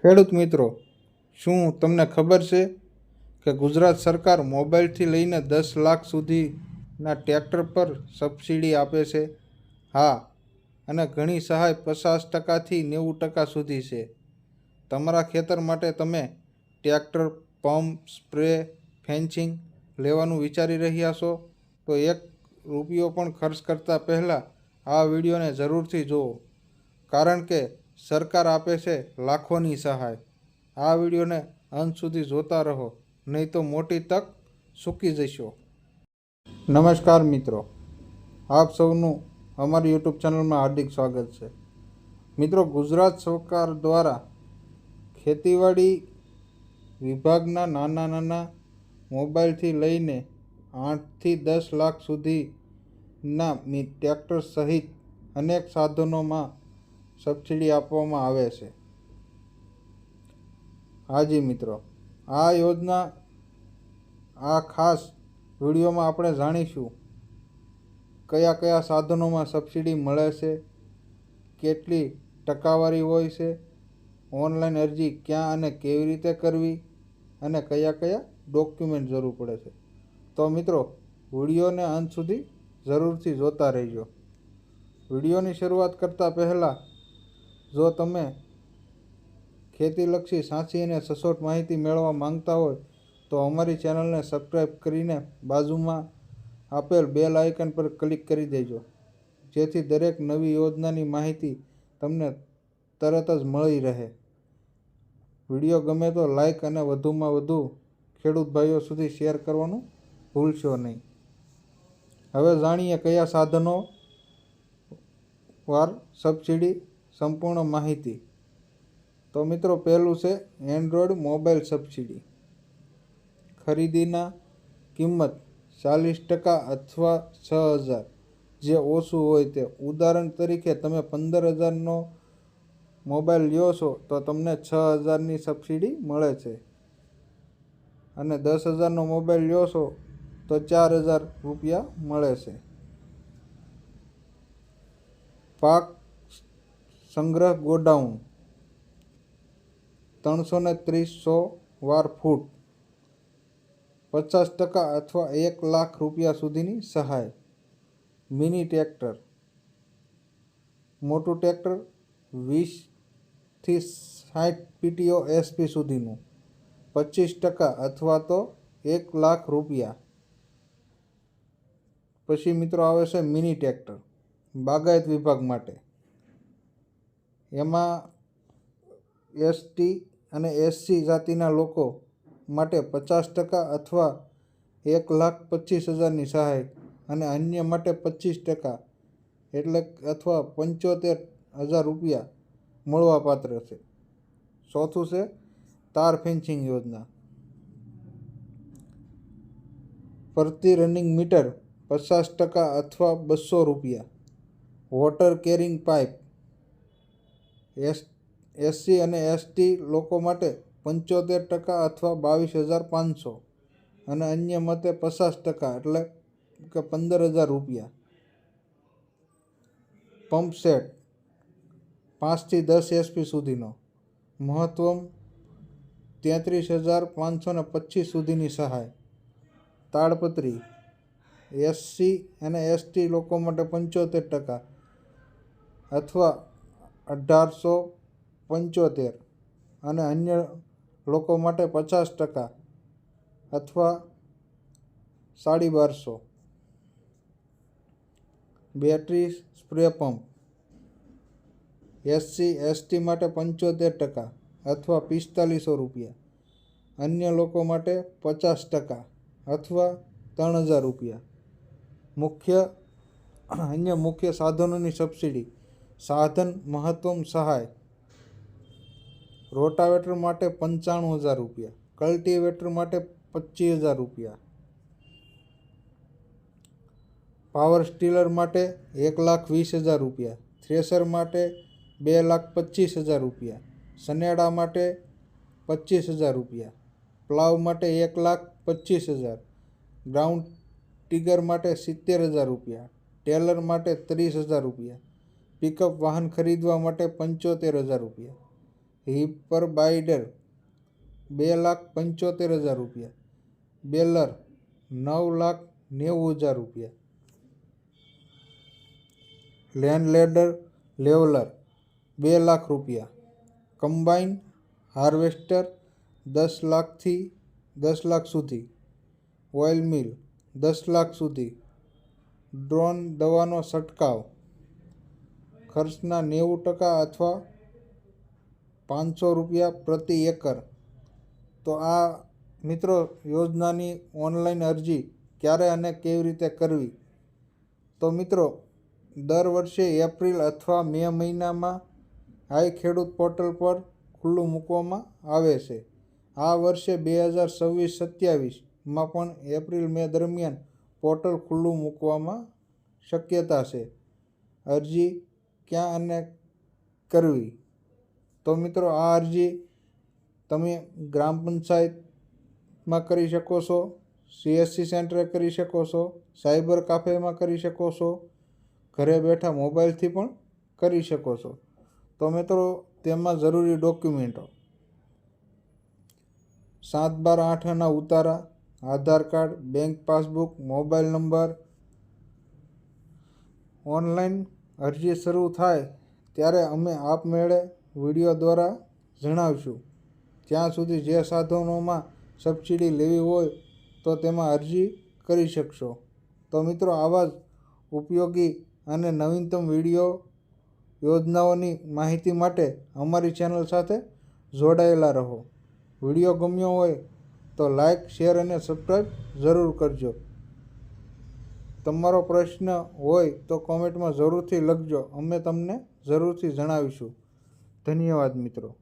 ખેડૂત મિત્રો, શું તમને ખબર છે કે ગુજરાત સરકાર મોબાઈલથી લઈને 10 લાખ સુધીના ટ્રેક્ટર પર સબસિડી આપે છે? હા, અને ઘણી સહાય 50% થી 90% સુધી છે. તમારા ખેતર માટે તમે ટ્રેક્ટર, પંપ, સ્પ્રે, ફેન્સિંગ લેવાનું વિચારી રહ્યા છો? તો ₹1 પણ ખર્ચ કરતા પહેલાં આ વિડીયોને જરૂરથી જુઓ, કારણ કે સરકાર આપે છે લાખોની સહાય. આ વિડીયોને અંત સુધી જોતા રહો, નહીં તો મોટી તક ચૂકી જશો. નમસ્કાર મિત્રો, આપ સૌનું અમારી યુટ્યુબ ચેનલમાં હાર્દિક સ્વાગત છે. મિત્રો, ગુજરાત સરકાર દ્વારા ખેતીવાડી વિભાગના નાના મોબાઈલથી લઈને 8થી 10 લાખ સુધીના ટ્રેક્ટર સહિત અનેક સાધનોમાં સબસિડી આપવામાં આવે છે. હાજી મિત્રો, આ યોજના ખાસ વિડીયોમાં આપણે જાણીશું કયા કયા સાધનોમાં સબસિડી મળે છે, કેટલી ટકાવારી હોય છે, ઓનલાઈન અરજી ક્યાં અને કેવી રીતે કરવી, અને કયા કયા ડોક્યુમેન્ટ જરૂર પડે છે. તો મિત્રો, વિડીયોને અંત સુધી જરૂરથી જોતા રહેજો. વિડીયોની શરૂઆત કરતાં પહેલાં જો તમે ખેતીલક્ષી સાચી અને સચોટ માહિતી મેળવવા માંગતા હોય તો અમારી ચેનલને સબસ્ક્રાઈબ કરીને બાજુમાં આપેલ બેલ આઇકન પર ક્લિક કરી દેજો, જેથી દરેક નવી યોજનાની માહિતી તમને તરત જ મળી રહે. વિડીયો ગમે તો લાઈક અને વધુમાં વધુ ખેડૂત ભાઈઓ સુધી શેર કરવાનું ભૂલશો નહીં. હવે જાણીએ કયા સાધનો વાર સબસિડી સંપૂર્ણ માહિતી. તો મિત્રો, પહેલું છે એન્ડ્રોઈડ મોબાઈલ સબસિડી. ખરીદીના કિંમત 40% અથવા 6,000, જે ઓછું હોય તે. ઉદાહરણ તરીકે, તમે 15,000નો મોબાઈલ લ્યો છો તો તમને 6,000ની સબસિડી મળે છે, અને 10,000નો મોબાઈલ લ્યો છો તો ₹4,000 મળે છે. પાક સંગ્રહ ગોડાઉન 330 વાર ફૂટ, 50% અથવા ₹1,00,000 સુધીની સહાય. Mini tractor. મોટું ટ્રેક્ટર 20થી 60 PTO SP સુધીનું, 25% અથવા તો ₹1,00,000. પછી મિત્રો આવે છે મિની ટ્રેક્ટર બાગાયત વિભાગ માટે. એમાં ST અને SC જાતિના લોકો માટે 50% અથવા ₹1,25,000ની સહાય, અને અન્ય માટે 25% એટલે અથવા ₹75,000 મળવાપાત્ર છે. ચોથું છે તાર ફેન્સિંગ યોજના. પ્રતિ રનિંગ મીટર 50% અથવા ₹200. Water carrying pipe. SC અને ST લોકો માટે 75% અથવા ₹22,500, અને અન્ય માટે 50% એટલે કે ₹15,000. પંપ સેટ 5થી 10 SP સુધીનો, મહત્તમ ₹33,525 સુધીની સહાય. તાડપત્રી. SC અને ST લોકો માટે 75% અથવા ₹1,875, અને અન્ય લોકો માટે 50% અથવા ₹1,250. Battery spray pump. SC ST માટે 75% અથવા ₹4,500, અન્ય લોકો માટે 50% અથવા ₹3,000. અન્ય મુખ્ય સાધનોની સબસિડી. સાધન મહત્તમ સહાય. રોટાવેટર માટે ₹95,000, કલ્ટિવેટર માટે ₹25,000, પાવર સ્ટીલર માટે ₹1,20,000, થ્રેશર માટે ₹2,25,000, સનેડા માટે ₹25,000, પ્લાવ માટે ₹1,25,000, ગ્રાઉન્ડ ટિગર માટે ₹70,000, ટેલર માટે ₹30,000, પિકઅપ વાહન ખરીદવા માટે ₹75,000. હિપરબાઇડર 2,75,000 રૂપિયા, બેલર 9,90,000 રૂપિયા, લેન્ડલેડર લેવલર 2 લાખ રૂપિયા, કમ્બાઇન હાર્વેસ્ટર 10 લાખથી 10 લાખ સુધી, ઓઇલ મિલ 10 લાખ સુધી, ડ્રોન દવાનો છંટકાવ ખર્ચના 90% અથવા 500 રૂપિયા પ્રતિ એકર. તો આ મિત્રો યોજનાની ઓનલાઈન અરજી ક્યારે અને કેવી રીતે કરવી? તો મિત્રો દર વર્ષે એપ્રિલ અથવા મે મહિનામાં આઈ ખેડૂત પોર્ટલ પર ખુલ્લું મૂકવામાં આવે છે. આ વર્ષે 2026-27માં પણ એપ્રિલ મે દરમિયાન પોર્ટલ ખુલ્લું મૂકવામાં શક્યતા છે. અરજી ક્યાં અને કરવી? તો મિત્રો આ અરજી તમે ગ્રામ પંચાયતમાં કરી શકો છો, CSC સેન્ટરે કરી શકો છો, સાયબર કાફેમાં કરી શકો છો, ઘરે બેઠા મોબાઈલથી પણ કરી શકો છો. તો મિત્રો તેમાં જરૂરી ડોક્યુમેન્ટો 7/12/8 ઉતારા, Aadhaar card, bank passbook, mobile number. Online અરજી શરૂ થાય ત્યારે અમે આપમેળે વિડીયો દ્વારા જણાવશું. ત્યાં સુધી જે સાધનોમાં સબસિડી લેવી હોય તો તેમાં અરજી કરી શકશો. તો મિત્રો આવા જ ઉપયોગી અને નવીનતમ વિડીયો યોજનાઓની માહિતી માટે અમારી ચેનલ સાથે જોડાયેલા રહો. વિડીયો ગમ્યો હોય તો લાઈક, શેર અને સબસ્ક્રાઈબ જરૂર કરજો. તમારો પ્રશ્ન હોય તો કોમેન્ટમાં જરૂરથી લખજો, અમે તમને જરૂરથી જણાવીશું. ધન્યવાદ મિત્રો.